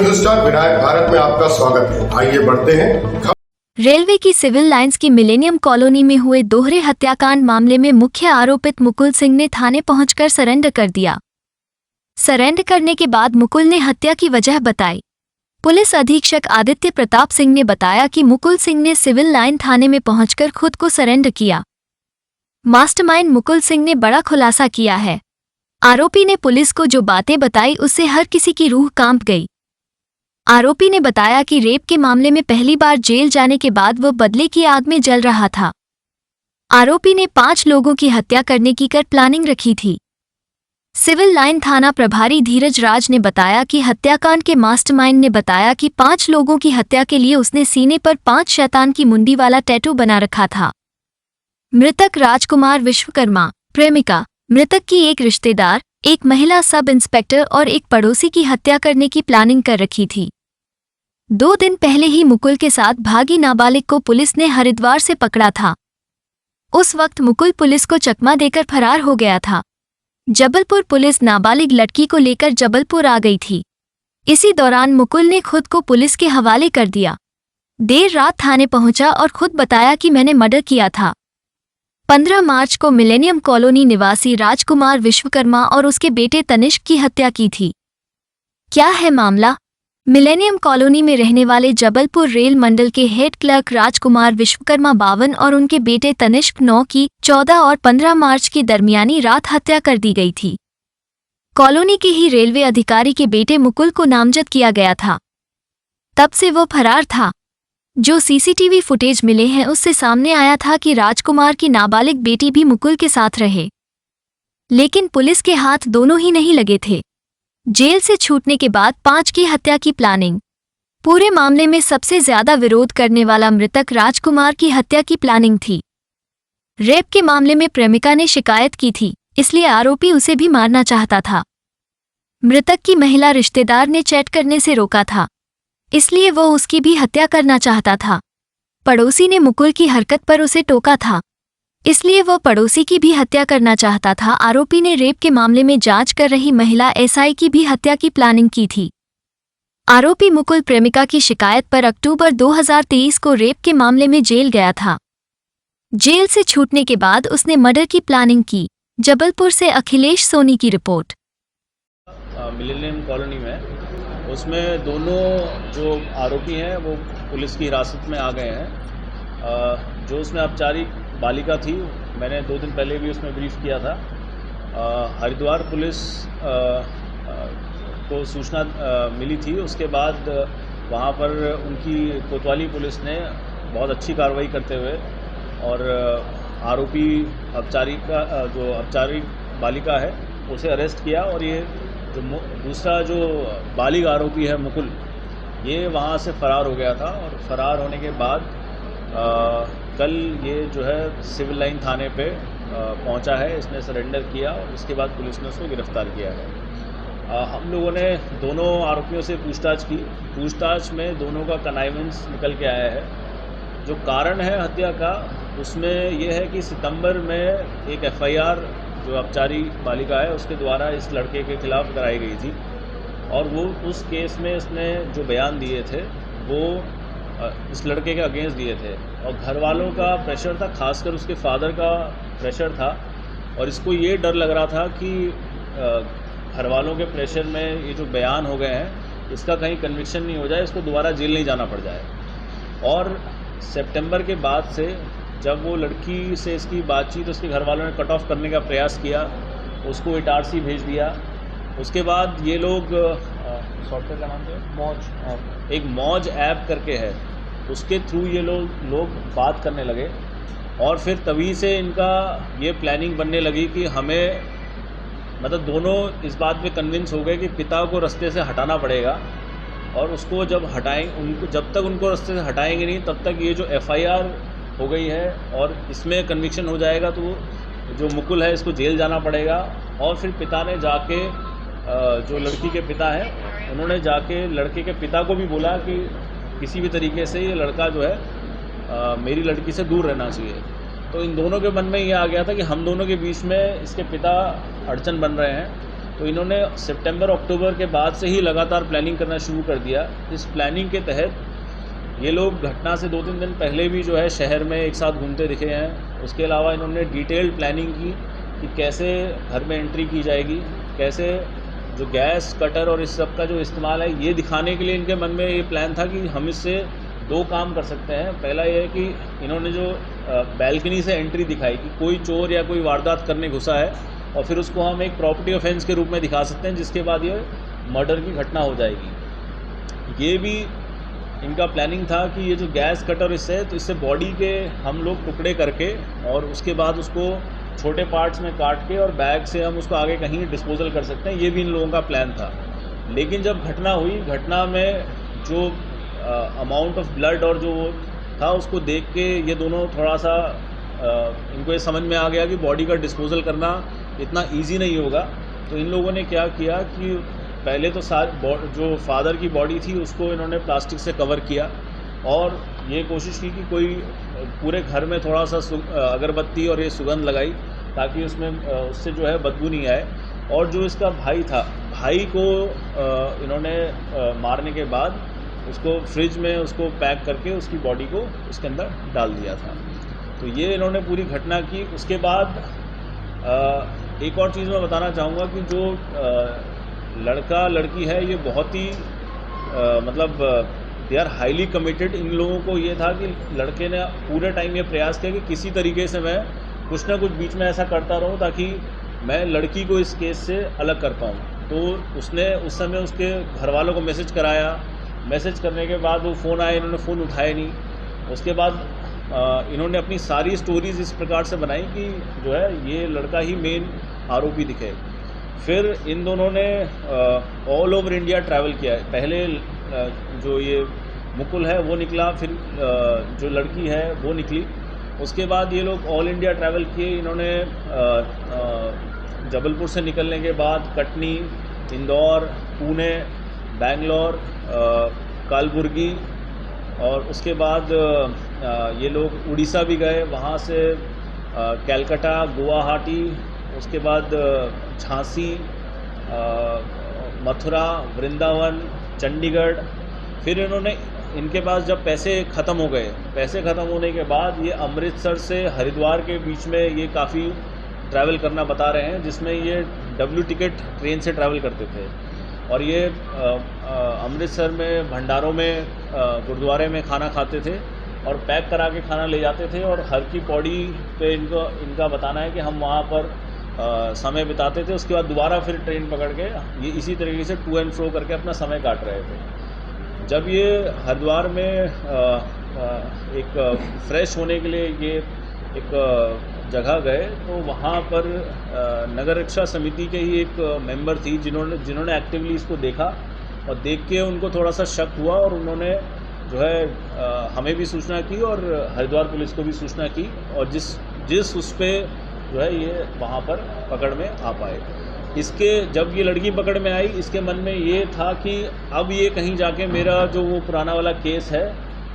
हिंदुस्तान विनायक भारत में आपका स्वागत है। आइए बढ़ते हैं। रेलवे की सिविल लाइंस की मिलेनियम कॉलोनी में हुए दोहरे हत्याकांड मामले में मुख्य आरोपित मुकुल सिंह ने थाने पहुंचकर सरेंडर कर दिया। सरेंडर करने के बाद मुकुल ने हत्या की वजह बताई। पुलिस अधीक्षक आदित्य प्रताप सिंह ने बताया कि मुकुल सिंह ने सिविल लाइन थाने में पहुंचकर खुद को सरेंडर किया। मास्टरमाइंड मुकुल सिंह ने बड़ा खुलासा किया है। आरोपी ने पुलिस को जो बातें बताई उससे हर किसी की रूह कांप गई। आरोपी ने बताया कि रेप के मामले में पहली बार जेल जाने के बाद वह बदले की आग में जल रहा था। आरोपी ने 5 लोगों की हत्या करने की प्लानिंग रखी थी। सिविल लाइन थाना प्रभारी धीरज राज ने बताया कि हत्याकांड के मास्टरमाइंड ने बताया कि 5 लोगों की हत्या के लिए उसने सीने पर 5 शैतान की मुंडी वाला टैटू बना रखा था। मृतक राजकुमार विश्वकर्मा, प्रेमिका, मृतक की एक रिश्तेदार, एक महिला सब इंस्पेक्टर और एक पड़ोसी की हत्या करने की प्लानिंग कर रखी थी। 2 दिन पहले ही मुकुल के साथ भागी नाबालिग को पुलिस ने हरिद्वार से पकड़ा था। उस वक्त मुकुल पुलिस को चकमा देकर फरार हो गया था। जबलपुर पुलिस नाबालिग लड़की को लेकर जबलपुर आ गई थी। इसी दौरान मुकुल ने खुद को पुलिस के हवाले कर दिया। देर रात थाने पहुंचा और खुद बताया कि मैंने मर्डर किया था। 15 मार्च को मिलेनियम कॉलोनी निवासी राजकुमार विश्वकर्मा और उसके बेटे तनिष्क की हत्या की थी। क्या है मामला? मिलेनियम कॉलोनी में रहने वाले जबलपुर रेल मंडल के हेड क्लर्क राजकुमार विश्वकर्मा 52 और उनके बेटे तनिष्क 9 की 14 और 15 मार्च की दरमियानी रात हत्या कर दी गई थी। कॉलोनी के ही रेलवे अधिकारी के बेटे मुकुल को नामजद किया गया था। तब से वो फरार था। जो सीसीटीवी फुटेज मिले हैं उससे सामने आया था कि राजकुमार की नाबालिग बेटी भी मुकुल के साथ रहे, लेकिन पुलिस के हाथ दोनों ही नहीं लगे थे। जेल से छूटने के बाद 5 की हत्या की प्लानिंग। पूरे मामले में सबसे ज्यादा विरोध करने वाला मृतक राजकुमार की हत्या की प्लानिंग थी। रेप के मामले में प्रेमिका ने शिकायत की थी, इसलिए आरोपी उसे भी मारना चाहता था। मृतक की महिला रिश्तेदार ने चैट करने से रोका था, इसलिए वो उसकी भी हत्या करना चाहता था। पड़ोसी ने मुकुल की हरकत पर उसे टोका था, इसलिए वो पड़ोसी की भी हत्या करना चाहता था। आरोपी ने रेप के मामले में जांच कर रही महिला एसआई की भी हत्या की प्लानिंग की थी। आरोपी मुकुल प्रेमिका की शिकायत पर अक्टूबर 2023 को रेप के मामले में जेल गया था। जेल से छूटने के बाद उसने मर्डर की प्लानिंग की। जबलपुर से अखिलेश सोनी की रिपोर्ट। मिलेनियम कॉलोनी में उसमें दोनों जो आरोपी हैं वो पुलिस की हिरासत में आ गए हैं। जो उसमें औपचारिक बालिका थी, मैंने 2 दिन पहले भी उसमें ब्रीफ किया था। हरिद्वार पुलिस को सूचना मिली थी। उसके बाद वहाँ पर उनकी कोतवाली पुलिस ने बहुत अच्छी कार्रवाई करते हुए और आरोपी जो औपचारिक बालिका है उसे अरेस्ट किया। और ये जो दूसरा जो बालिग आरोपी है मुकुल, ये वहाँ से फ़रार हो गया था। और फ़रार होने के बाद कल ये जो है सिविल लाइन थाने पे पहुंचा है। इसने सरेंडर किया और इसके बाद पुलिस ने उसको गिरफ़्तार किया है। हम लोगों ने दोनों आरोपियों से पूछताछ की। पूछताछ में दोनों का कनाइवेंस निकल के आया है। जो कारण है हत्या का उसमें यह है कि सितंबर में एक एफआईआर जो औपचारिक बालिका है उसके द्वारा इस लड़के के खिलाफ़ कराई गई थी। और वो उस केस में इसने जो बयान दिए थे वो इस लड़के के अगेंस्ट दिए थे। और घर वालों का प्रेशर था, खासकर उसके फादर का प्रेशर था। और इसको ये डर लग रहा था कि घर वालों के प्रेशर में ये जो बयान हो गए हैं इसका कहीं कन्विक्शन नहीं हो जाए, इसको दोबारा जेल नहीं जाना पड़ जाए। और सितंबर के बाद से जब वो लड़की से इसकी बातचीत उसके घर वालों ने कट ऑफ करने का प्रयास किया, उसको इटारसी भेज दिया। उसके बाद ये लोग सॉफ्टवेयर का नाम क्या है, मौज, एक मौज ऐप करके है, उसके थ्रू ये लोग बात करने लगे। और फिर तभी से इनका ये प्लानिंग बनने लगी कि हमें मतलब दोनों इस बात पे कन्विंस हो गए कि पिता को रास्ते से हटाना पड़ेगा। और उसको जब जब तक उनको रास्ते से हटाएंगे नहीं तब तक ये जो एफआईआर हो गई है और इसमें कन्विक्शन हो जाएगा तो जो मुकुल है इसको जेल जाना पड़ेगा। और फिर पिता ने जाके जो लड़की के पिता हैं उन्होंने जाके लड़के के पिता को भी बोला कि किसी भी तरीके से ये लड़का जो है मेरी लड़की से दूर रहना चाहिए। तो इन दोनों के मन में ये आ गया था कि हम दोनों के बीच में इसके पिता अड़चन बन रहे हैं। तो इन्होंने सितंबर अक्टूबर के बाद से ही लगातार प्लानिंग करना शुरू कर दिया। इस प्लानिंग के तहत ये लोग घटना से 2-3 दिन पहले भी जो है शहर में एक साथ घूमते दिखे हैं। उसके अलावा इन्होंने डिटेल्ड प्लानिंग की कि कैसे घर में एंट्री की जाएगी, कैसे जो गैस कटर और इस सब का जो इस्तेमाल है, ये दिखाने के लिए इनके मन में ये प्लान था कि हम इससे 2 काम कर सकते हैं। पहला ये है कि इन्होंने जो बैल्कनी से एंट्री दिखाई कि कोई चोर या कोई वारदात करने घुसा है, और फिर उसको हम एक प्रॉपर्टी ऑफेंस के रूप में दिखा सकते हैं, जिसके बाद ये मर्डर की घटना हो जाएगी। ये भी इनका प्लानिंग था कि ये जो गैस कटर इससे, तो इससे बॉडी के हम लोग टुकड़े करके और उसके बाद उसको छोटे पार्ट्स में काट के और बैग से हम उसको आगे कहीं डिस्पोजल कर सकते हैं। ये भी इन लोगों का प्लान था। लेकिन जब घटना हुई, घटना में जो अमाउंट ऑफ ब्लड और जो था उसको देख के ये दोनों थोड़ा सा इनको ये समझ में आ गया कि बॉडी का डिस्पोजल करना इतना इजी नहीं होगा। तो इन लोगों ने क्या किया कि पहले तो जो फादर की बॉडी थी उसको इन्होंने प्लास्टिक से कवर किया और ये कोशिश की कि कोई पूरे घर में थोड़ा सा अगरबत्ती और ये सुगंध लगाई ताकि उससे जो है बदबू नहीं आए। और जो इसका भाई था, भाई को इन्होंने मारने के बाद उसको फ्रिज में उसको पैक करके उसकी बॉडी को उसके अंदर डाल दिया था। तो ये इन्होंने पूरी घटना की। उसके बाद एक और चीज़ मैं बताना चाहूँगा कि जो लड़का लड़की है ये बहुत ही मतलब दे आर हाईली कमिटेड। इन लोगों को ये था कि लड़के ने पूरे टाइम ये प्रयास किया कि किसी तरीके से मैं कुछ ना कुछ बीच में ऐसा करता रहूं ताकि मैं लड़की को इस केस से अलग कर पाऊँ। तो उसने उस समय उसके घर वालों को मैसेज कराया। मैसेज करने के बाद वो फ़ोन आया, इन्होंने फ़ोन उठाया नहीं। उसके बाद इन्होंने अपनी सारी स्टोरीज़ इस प्रकार से बनाई कि जो है ये लड़का ही मेन आरोपी दिखे। फिर इन दोनों ने ऑल ओवर इंडिया ट्रैवल किया है। पहले जो ये मुकुल है वो निकला, फिर जो लड़की है वो निकली। उसके बाद ये लोग ऑल इंडिया ट्रैवल किए। इन्होंने जबलपुर से निकलने के बाद कटनी, इंदौर, पुणे, बेंगलोर, कलबुर्गी और उसके बाद ये लोग उड़ीसा भी गए। वहाँ से कैलकाटा, गुवाहाटी, उसके बाद झांसी, मथुरा, वृंदावन, चंडीगढ़। फिर इन्होंने इनके पास जब पैसे ख़त्म हो गए, पैसे ख़त्म होने के बाद ये अमृतसर से हरिद्वार के बीच में ये काफ़ी ट्रैवल करना बता रहे हैं, जिसमें ये डब्ल्यू टिकट ट्रेन से ट्रैवल करते थे। और ये अमृतसर में भंडारों में गुरुद्वारे में खाना खाते थे और पैक करा के खाना ले जाते थे। और हर की पौड़ी पे इनका बताना है कि हम वहाँ पर समय बिताते थे। उसके बाद दोबारा फिर ट्रेन पकड़ के ये इसी तरीके से टू एंड फ्रो करके अपना समय काट रहे थे। जब ये हरिद्वार में एक फ्रेश होने के लिए ये एक जगह गए तो वहाँ पर नगर रक्षा समिति के ही एक मेंबर थी जिन्होंने एक्टिवली इसको देखा और देख के उनको थोड़ा सा शक हुआ और उन्होंने जो है हमें भी सूचना की और हरिद्वार पुलिस को भी सूचना की। और जिस उस पर जो है ये वहाँ पर पकड़ में आ पाए। इसके जब ये लड़की पकड़ में आई, इसके मन में ये था कि अब ये कहीं जाके मेरा जो वो पुराना वाला केस है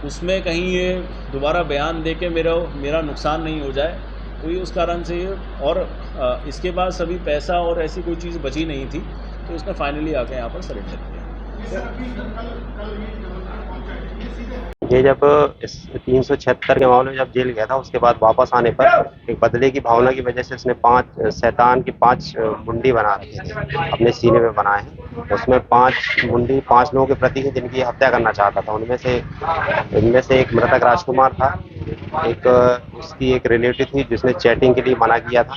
उसमें कहीं ये दोबारा बयान दे के मेरा नुकसान नहीं हो जाए। तो ये उस कारण से ये और इसके बाद सभी पैसा और ऐसी कोई चीज़ बची नहीं थी, तो इसने फाइनली आके यहाँ पर सरेंडर किया। ये जब इस 376 के मामले में जब जेल गया था, उसके बाद वापस आने पर एक बदले की भावना की वजह से उसने 5 मुंडी बना रखे थे, अपने सीने में बनाए हैं। उसमें 5 मुंडी 5 लोगों के प्रति है जिनकी हत्या करना चाहता था। इनमें से एक मृतक राजकुमार था, एक उसकी एक रिलेटिव थी जिसने चैटिंग के लिए मना किया था।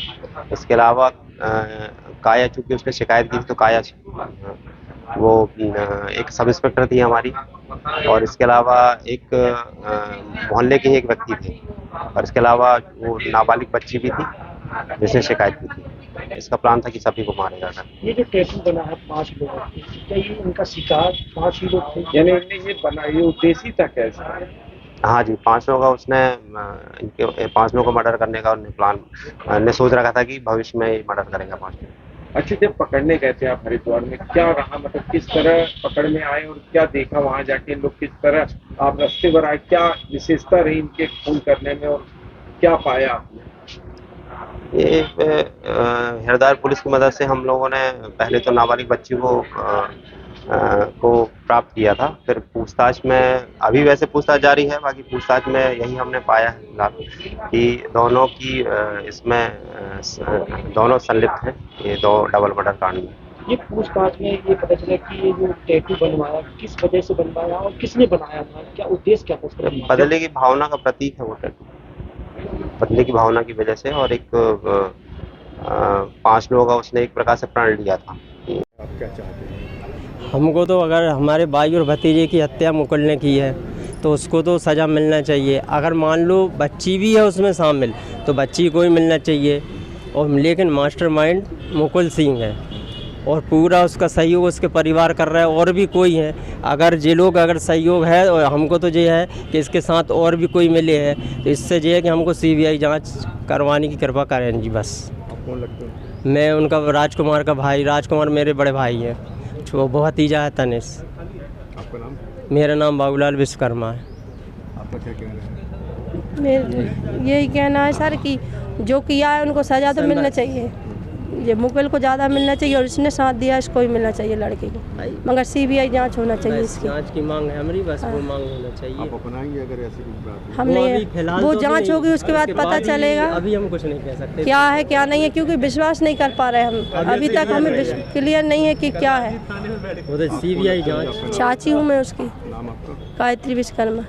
इसके अलावा काया, चूँकि उसने शिकायत की थी तो काया वो एक सब इंस्पेक्टर थी हमारी, और इसके अलावा एक मोहल्ले के ही एक व्यक्ति थे, और इसके अलावा वो नाबालिग बच्ची भी थी जिसने शिकायत की थी। इसका प्लान था कि सभी को मारेगा। ये जो टैटू बना है 5 लोगों की, क्या ये इनका शिकार 5 ही लोग थे? यानी इनने ये बना, ये उद्देश्य था कैसा? हाँ जी, 5 लोगों का उसने इनके 5 लोगों को मर्डर करने का ने सोच रखा था कि भविष्य में मर्डर करेगा 5 लोग। अच्छा, जब पकड़ने गए थे आप हरिद्वार में, क्या रहा, मतलब किस तरह पकड़ में आए और क्या देखा वहां जाके, लोग किस तरह आप रास्ते पर आए, क्या विशेषता रही इनके खून करने में और क्या पाया आपने? ये हरिद्वार पुलिस की मदद से हम लोगों ने पहले तो नाबालिग बच्ची को प्राप्त किया था। फिर पूछताछ में अभी वैसे पूछताछ जारी है, बाकी पूछताछ में यही हमने पाया है फिलहाल कि दोनों की दोनों संलिप्त हैं ये 2 डबल मर्डर कांड में। ये पूछताछ में ये पता चला कि ये जो टैटू बनवाया किस वजह से बनवाया और किसने बनाया था, क्या उद्देश्य क्या था उसका? बदले की भावना का प्रतीक है वो टैटू, बदले की भावना की वजह से। और एक 5 लोगों का उसने एक प्रकार से प्रण लिया था। आप क्या चाहते हैं? हमको तो अगर हमारे भाई और भतीजे की हत्या मुकुल ने की है तो उसको तो सज़ा मिलना चाहिए। अगर मान लो बच्ची भी है उसमें शामिल तो बच्ची को ही मिलना चाहिए। और लेकिन मास्टरमाइंड मुकुल सिंह है और पूरा उसका सहयोग उसके परिवार कर रहा है। और भी कोई है, अगर ये लोग अगर सहयोग है और हमको तो ये है कि इसके साथ और भी कोई मिले हैं तो इससे ये है कि हमको CBI जांच करवाने की कृपा करें जी बस। आप कौन लगते हैं? मैं उनका राजकुमार का भाई, राजकुमार मेरे बड़े भाई हैं, वो बहुत ही है तनिष। आपका नाम? मेरा नाम बाबूलाल विश्वकर्मा है। आपका क्या कहना है? मेरा यही कहना है सर कि जो किया है उनको सज़ा तो मिलना चाहिए। ये मुकुल को ज़्यादा मिलना चाहिए और इसने साथ दिया इसको भी मिलना चाहिए लड़के को, मगर CBI जांच होना चाहिए इसकी। जांच की मांग है हमारी, बस वो मांग होना चाहिए। आप अपनाएंगे अगर ऐसी कुछ बात? हमने वो जांच होगी उसके बाद पता चलेगा अभी हम कुछ नहीं कह सकते क्या है क्या नहीं है, क्योंकि विश्वास नहीं कर पा रहे हम अभी तक, हमें क्लियर नहीं है कि क्या है। वो तो CBI जांच। चाची हूँ मैं उसकी, नाम आपका? गायत्री विश्वकर्मा।